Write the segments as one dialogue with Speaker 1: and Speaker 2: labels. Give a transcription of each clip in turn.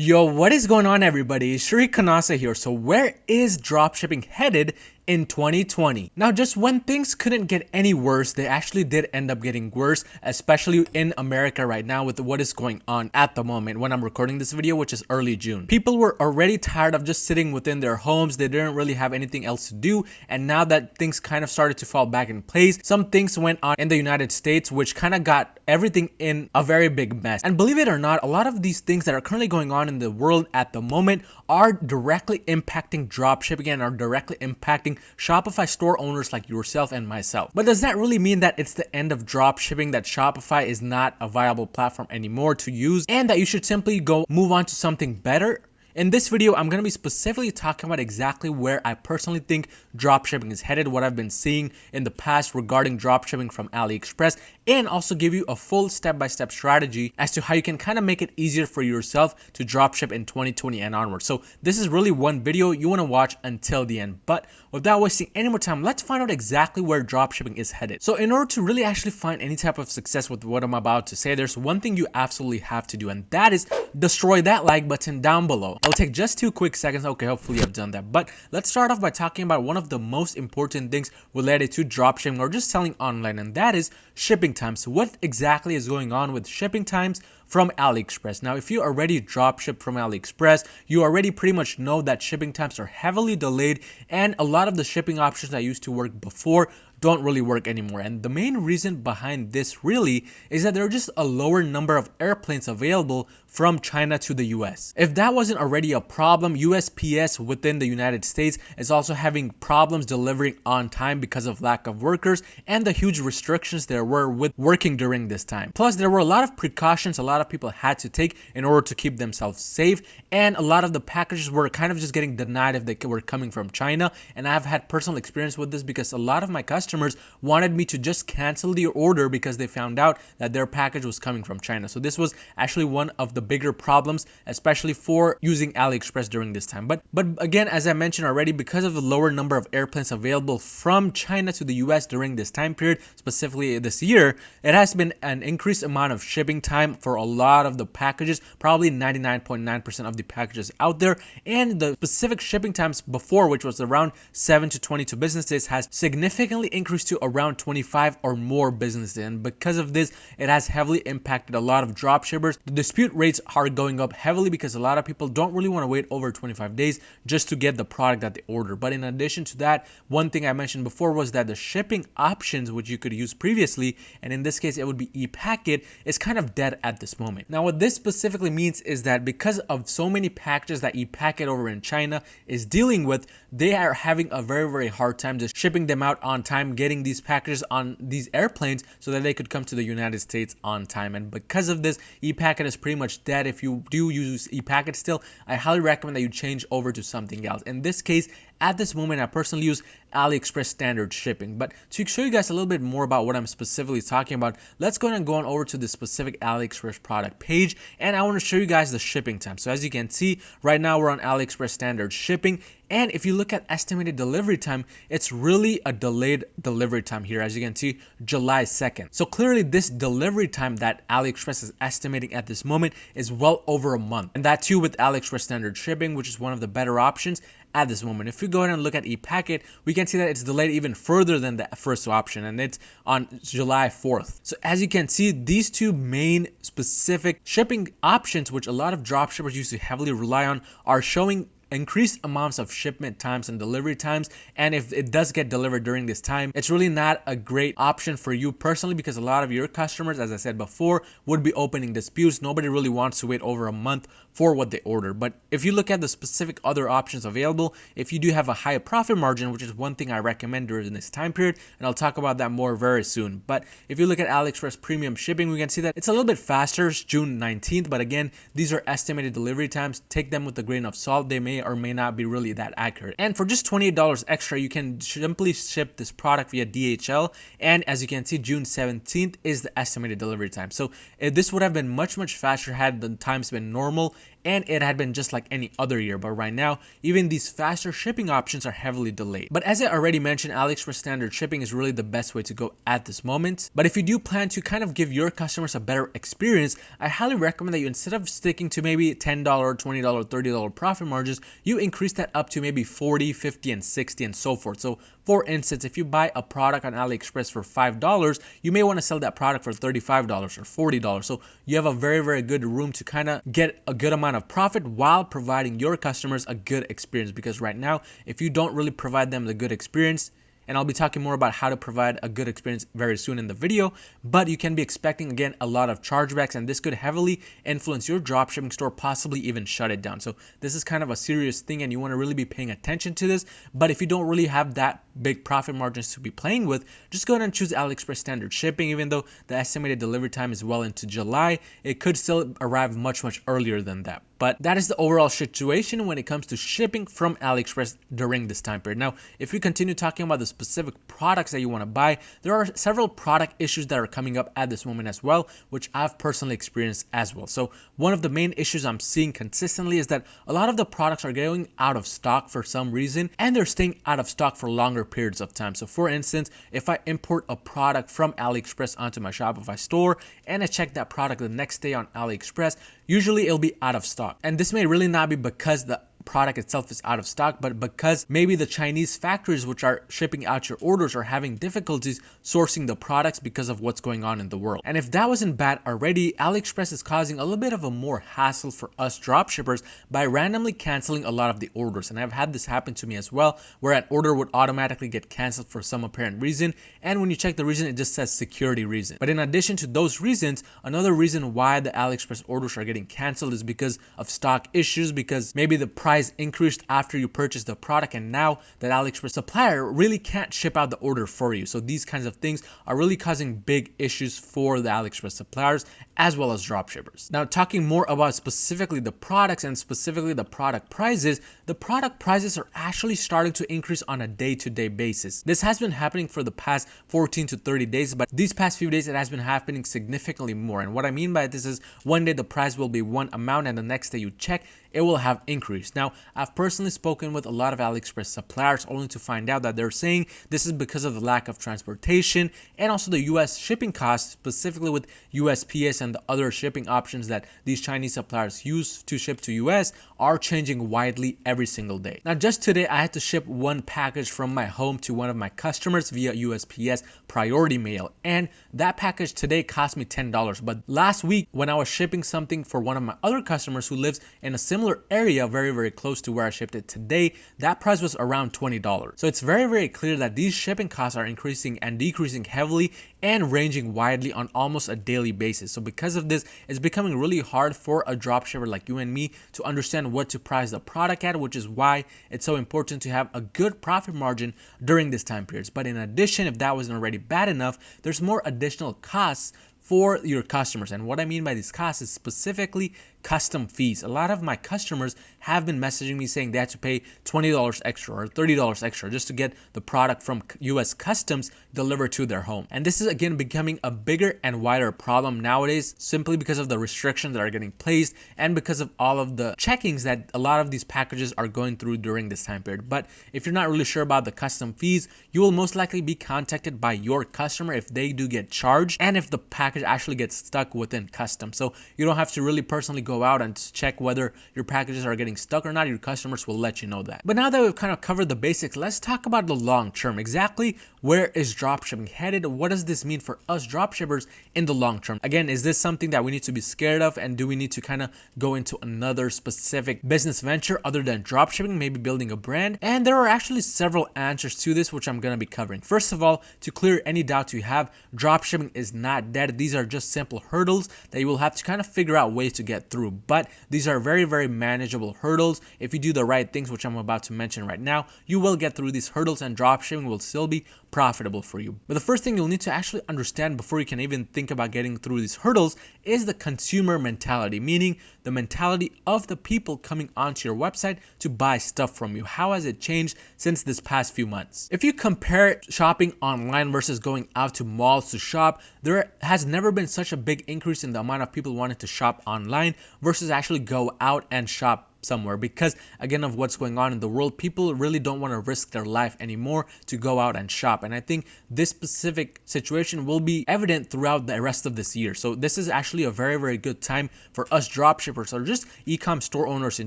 Speaker 1: Yo, what is going on everybody? Shri Kanase here. So where is dropshipping headed in 2020? Now, just when things couldn't get any worse, they actually did end up getting worse, especially in America right now with what is going on at the moment when I'm recording this video, which is early June. People were already tired of just sitting within their homes. They didn't really have anything else to do. And now that things kind of started to fall back in place, some things went on in the United States, which kind of got everything in a very big mess. And believe it or not, a lot of these things that are currently going on in the world at the moment are directly impacting dropshipping and are directly impacting Shopify store owners like yourself and myself. But does that really mean that it's the end of dropshipping, that Shopify is not a viable platform anymore to use, and that you should simply go move on to something better? In this video, I'm going to be specifically talking about exactly where I personally think dropshipping is headed, what I've been seeing in the past regarding dropshipping from Aliexpress, and also give you a full step-by-step strategy as to how you can kind of make it easier for yourself to dropship in 2020 and onward. So this is really one video you want to watch until the end. But without wasting any more time, let's find out exactly where dropshipping is headed. So in order to really actually find any type of success with what I'm about to say, there's one thing you absolutely have to do, and that is destroy that like button down below. It'll take just 2 quick seconds. Okay, hopefully I've done that. But let's start off by talking about one of the most important things related to dropshipping or just selling online, and that is shipping times. So what exactly is going on with shipping times from Aliexpress? Now, if you already dropship from Aliexpress, you already pretty much know that shipping times are heavily delayed, and a lot of the shipping options that used to work before don't really work anymore. And the main reason behind this really is that there are just a lower number of airplanes available from China to the US. If that wasn't already a problem, USPS within the United States is also having problems delivering on time because of lack of workers and the huge restrictions there were with working during this time. Plus, there were a lot of precautions a lot of people had to take in order to keep themselves safe, and a lot of the packages were kind of just getting denied if they were coming from China. And I've had personal experience with this because a lot of my customers wanted me to just cancel the order because they found out that their package was coming from China. So this was actually one of the bigger problems, especially for using Aliexpress during this time. But again, as I mentioned already, because of the lower number of airplanes available from China to the US during this time period, specifically this year, it has been an increased amount of shipping time for a lot of the packages, probably 99.9% of the packages out there. And the specific shipping times before, which was around 7 to 22 business days, has significantly increased to around 25 or more business days. And because of this, it has heavily impacted a lot of dropshippers. The dispute rates are going up heavily because a lot of people don't really want to wait over 25 days just to get the product that they order. But in addition to that, one thing I mentioned before was that the shipping options, which you could use previously, and in this case it would be ePacket, is kind of dead at this moment. Now, what this specifically means is that because of so many packages that ePacket over in China is dealing with, they are having a very hard time just shipping them out on time, getting these packages on these airplanes so that they could come to the United States on time. And because of this, ePacket is pretty much dead. If you do use ePacket still, I highly recommend that you change over to something else. In this case, at this moment, I personally use Aliexpress standard shipping. But to show you guys a little bit more about what I'm specifically talking about, let's go ahead and go on over to the specific Aliexpress product page, and I want to show you guys the shipping time. So as you can see, right now we're on Aliexpress standard shipping, and if you look at estimated delivery time, it's really a delayed delivery time here. As you can see, July 2nd. So clearly this delivery time that Aliexpress is estimating at this moment is well over a month. And that too with Aliexpress standard shipping, which is one of the better options at this moment. If we go ahead and look at ePacket, we can see that it's delayed even further than the first option, and it's on July 4th. So as you can see, these two main specific shipping options, which a lot of dropshippers used to heavily rely on, are showing increased amounts of shipment times and delivery times. And if it does get delivered during this time, it's really not a great option for you personally, because a lot of your customers, as I said before, would be opening disputes. Nobody really wants to wait over a month for what they order. But if you look at the specific other options available, if you do have a higher profit margin, which is one thing I recommend during this time period, and I'll talk about that more very soon. But if you look at Aliexpress premium shipping, we can see that it's a little bit faster, it's June 19th. But again, these are estimated delivery times. Take them with a grain of salt. They may or may not be really that accurate. And for just $28 extra, you can simply ship this product via DHL. And as you can see, June 17th is the estimated delivery time. So this would have been much faster had the times been normal and it had been just like any other year. But right now, even these faster shipping options are heavily delayed. But as I already mentioned, AliExpress standard shipping is really the best way to go at this moment. But if you do plan to kind of give your customers a better experience, I highly recommend that you, instead of sticking to maybe $10, $20, $30 profit margins, you increase that up to maybe 40, 50, and 60 and so forth. So for instance, if you buy a product on AliExpress for $5, you may want to sell that product for $35 or $40. So you have a very, very good room to kind of get a good amount of profit while providing your customers a good experience. Because right now, if you don't really provide them the good experience, and I'll be talking more about how to provide a good experience very soon in the video, but you can be expecting, again, a lot of chargebacks, and this could heavily influence your dropshipping store, possibly even shut it down. So this is kind of a serious thing, and you want to really be paying attention to this. But if you don't really have that big profit margins to be playing with, just go ahead and choose AliExpress standard shipping. Even though the estimated delivery time is well into July, it could still arrive much, much earlier than that. But that is the overall situation when it comes to shipping from AliExpress during this time period. Now, if we continue talking about the specific products that you want to buy, there are several product issues that are coming up at this moment as well, which I've personally experienced as well. So one of the main issues I'm seeing consistently is that a lot of the products are going out of stock for some reason, and they're staying out of stock for longer periods of time. So for instance, if I import a product from AliExpress onto my Shopify store and I check that product the next day on AliExpress, usually it'll be out of stock. And this may really not be because the product itself is out of stock, but because maybe the Chinese factories which are shipping out your orders are having difficulties sourcing the products because of what's going on in the world. And if that wasn't bad already, AliExpress is causing a little bit of a more hassle for us dropshippers by randomly canceling a lot of the orders. And I've had this happen to me as well, where an order would automatically get canceled for some apparent reason, and when you check the reason, it just says security reason. But in addition to those reasons, another reason why the AliExpress orders are getting canceled is because of stock issues, because maybe the price increased after you purchase the product, and now that AliExpress supplier really can't ship out the order for you. So these kinds of things are really causing big issues for the AliExpress suppliers as well as dropshippers. Now, talking more about specifically the products and specifically the product prices, the product prices are actually starting to increase on a day-to-day basis. This has been happening for the past 14 to 30 days, but these past few days it has been happening significantly more. And what I mean by this is one day the price will be one amount and the next day you check, it will have increased. Now, I've personally spoken with a lot of AliExpress suppliers only to find out that they're saying this is because of the lack of transportation and also the US shipping costs, specifically with USPS and the other shipping options that these Chinese suppliers use to ship to US are changing widely every single day. Now, just today, I had to ship one package from my home to one of my customers via USPS priority mail, and that package today cost me $10. But last week, when I was shipping something for one of my other customers who lives in a similar area, very, very close to where I shipped it today, that price was around $20. So it's very, very clear that these shipping costs are increasing and decreasing heavily and ranging widely on almost a daily basis. So because of this, it's becoming really hard for a dropshipper like you and me to understand what to price the product at, which is why it's so important to have a good profit margin during this time period. But in addition, if that wasn't already bad enough, there's more additional costs for your customers. And what I mean by these costs is specifically custom fees. A lot of my customers have been messaging me saying they had to pay $20 extra or $30 extra just to get the product from US Customs delivered to their home. And this is again becoming a bigger and wider problem nowadays, simply because of the restrictions that are getting placed and because of all of the checkings that a lot of these packages are going through during this time period. But if you're not really sure about the custom fees, you will most likely be contacted by your customer if they do get charged and if the package actually gets stuck within customs. So you don't have to really personally go out and check whether your packages are getting stuck or not. Your customers will let you know that. But now that we've kind of covered the basics, let's talk about the long term. Exactly where is dropshipping headed? What does this mean for us dropshippers in the long term? Again, is this something that we need to be scared of, and do we need to kind of go into another specific business venture other than dropshipping, maybe building a brand? And there are actually several answers to this, which I'm going to be covering. First of all, to clear any doubts you have, dropshipping is not dead. These are just simple hurdles that you will have to kind of figure out ways to get through. But these are very, very manageable hurdles. If you do the right things, which I'm about to mention right now, you will get through these hurdles and dropshipping will still be profitable for you. But the first thing you'll need to actually understand before you can even think about getting through these hurdles is the consumer mentality, meaning the mentality of the people coming onto your website to buy stuff from you. How has it changed since this past few months? If you compare shopping online versus going out to malls to shop, there has never been such a big increase in the amount of people wanting to shop online versus actually go out and shop somewhere, because again of what's going on in the world, people really don't want to risk their life anymore to go out and shop. And I think this specific situation will be evident throughout the rest of this year. So this is actually a very, very good time for us dropshippers or just e-com store owners in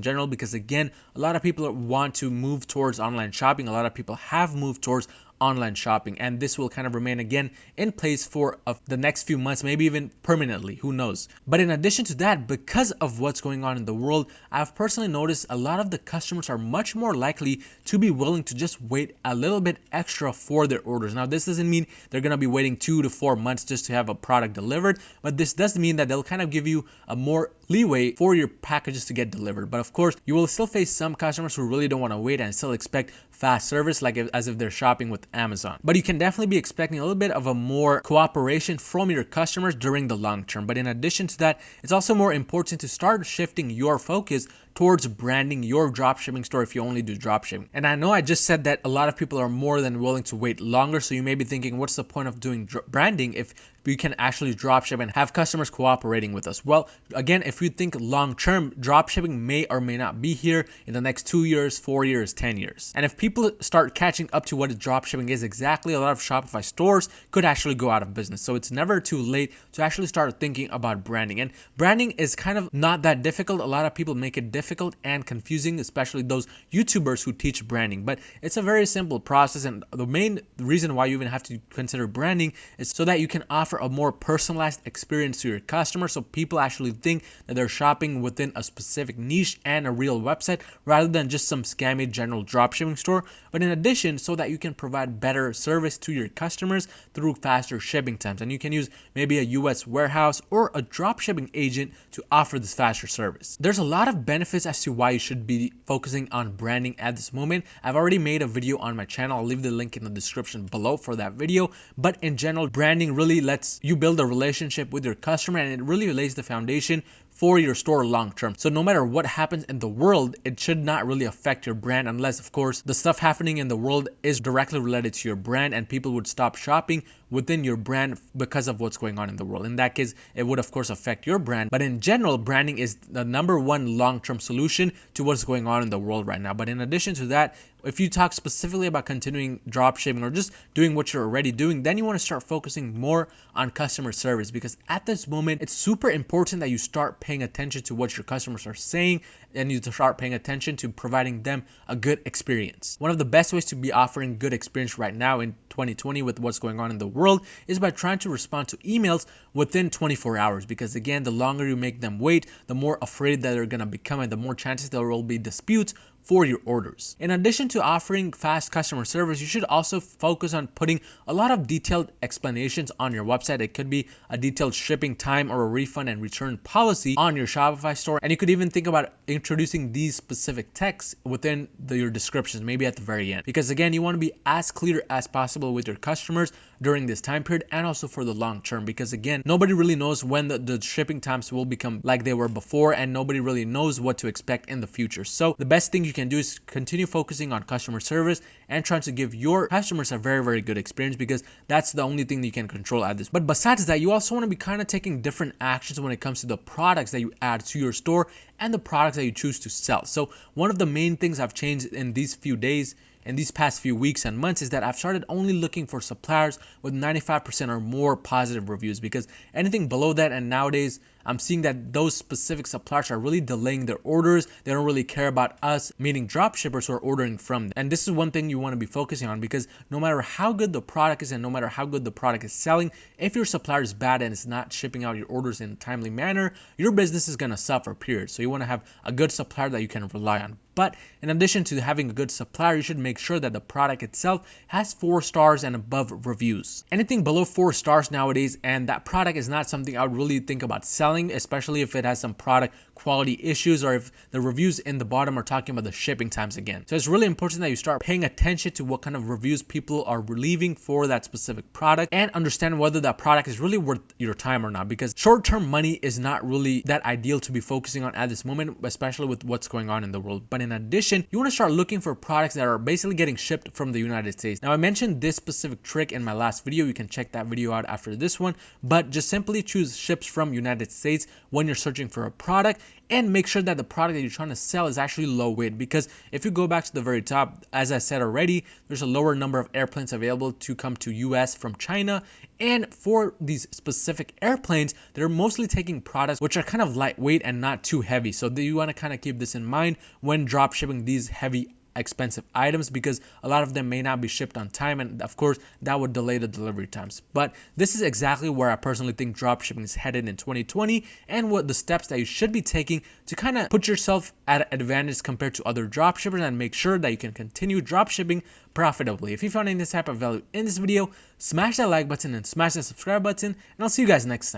Speaker 1: general, because again, a lot of people want to move towards online shopping. A lot of people have moved towards online shopping, and this will kind of remain again in place for the next few months, maybe even permanently, who knows. But in addition to that, because of what's going on in the world, I've personally noticed a lot of the customers are much more likely to be willing to just wait a little bit extra for their orders. Now, this doesn't mean they're going to be waiting 2 to 4 months just to have a product delivered, but this does mean that they'll kind of give you a more leeway for your packages to get delivered. But of course, you will still face some customers who really don't want to wait and still expect fast service, like as if they're shopping with Amazon. But you can definitely be expecting a little bit of a more cooperation from your customers during the long term. But in addition to that, it's also more important to start shifting your focus towards branding your dropshipping store if you only do dropshipping. And I know I just said that a lot of people are more than willing to wait longer, so you may be thinking, what's the point of doing branding if we can actually dropship and have customers cooperating with us? Well, again, if you think long term, dropshipping may or may not be here in the next 2 years, 4 years, 10 years. And if people start catching up to what dropshipping is exactly, a lot of Shopify stores could actually go out of business. So it's never too late to actually start thinking about branding. And branding is kind of not that difficult. A lot of people make it difficult and confusing, especially those YouTubers who teach branding. But it's a very simple process. And the main reason why you even have to consider branding is so that you can offer a more personalized experience to your customers, so people actually think that they're shopping within a specific niche and a real website rather than just some scammy general dropshipping store. But in addition, so that you can provide better service to your customers through faster shipping times, and you can use maybe a US warehouse or a dropshipping agent to offer this faster service. There's a lot of benefits as to why you should be focusing on branding at this moment. I've already made a video on my channel. I'll leave the link in the description below for that video. But in general, branding really lets you build a relationship with your customer, and it really lays the foundation for your store long term. So no matter what happens in the world, it should not really affect your brand, unless of course the stuff happening in the world is directly related to your brand and people would stop shopping within your brand because of what's going on in the world. In that case, it would of course affect your brand. But in general, branding is the number one long-term solution to what's going on in the world right now. But in addition to that, if you talk specifically about continuing dropshipping or just doing what you're already doing, then you want to start focusing more on customer service, because at this moment, it's super important that you start paying attention to what your customers are saying, and you start paying attention to providing them a good experience. One of the best ways to be offering good experience right now in 2020 with what's going on in the world is by trying to respond to emails within 24 hours, because again, the longer you make them wait, the more afraid that they're going to become, and the more chances there will be disputes for your orders. In addition to offering fast customer service, you should also focus on putting a lot of detailed explanations on your website. It could be a detailed shipping time or a refund and return policy on your Shopify store. And you could even think about introducing these specific texts within your descriptions, maybe at the very end. Because again, you want to be as clear as possible with your customers during this time period and also for the long term. Because again, nobody really knows when the shipping times will become like they were before, and nobody really knows what to expect in the future. So the best thing you can do is continue focusing on customer service and trying to give your customers a very, very good experience, because that's the only thing that you can control at this. But besides that, you also want to be kind of taking different actions when it comes to the products that you add to your store and the products that you choose to sell. So one of the main things I've changed in these few days in these past few weeks and months is that I've started only looking for suppliers with 95% or more positive reviews, because anything below that, and nowadays I'm seeing that those specific suppliers are really delaying their orders. They don't really care about us, meaning dropshippers who are ordering from them. And this is one thing you want to be focusing on, because no matter how good the product is and no matter how good the product is selling, if your supplier is bad and it's not shipping out your orders in a timely manner, your business is going to suffer, period. So you want to have a good supplier that you can rely on. But in addition to having a good supplier, you should make sure that the product itself has 4 stars and above reviews. Anything below 4 stars nowadays, and that product is not something I would really think about selling, especially if it has some product quality issues or if the reviews in the bottom are talking about the shipping times again. So it's really important that you start paying attention to what kind of reviews people are leaving for that specific product and understand whether that product is really worth your time or not, because short-term money is not really that ideal to be focusing on at this moment, especially with what's going on in the world. But in addition, you want to start looking for products that are basically getting shipped from the United States. Now, I mentioned this specific trick in my last video. You can check that video out after this one, but just simply choose ships from United States States when you're searching for a product, and make sure that the product that you're trying to sell is actually low weight. Because if you go back to the very top, as I said already, there's a lower number of airplanes available to come to US from China. And for these specific airplanes, they're mostly taking products which are kind of lightweight and not too heavy. So you want to kind of keep this in mind when drop shipping these heavy expensive items, because a lot of them may not be shipped on time, and of course that would delay the delivery times. But this is exactly where I personally think dropshipping is headed in 2020, and what the steps that you should be taking to kind of put yourself at an advantage compared to other dropshippers and make sure that you can continue dropshipping profitably. If you found any type of value in this video, smash that like button and smash that subscribe button, and I'll see you guys next time.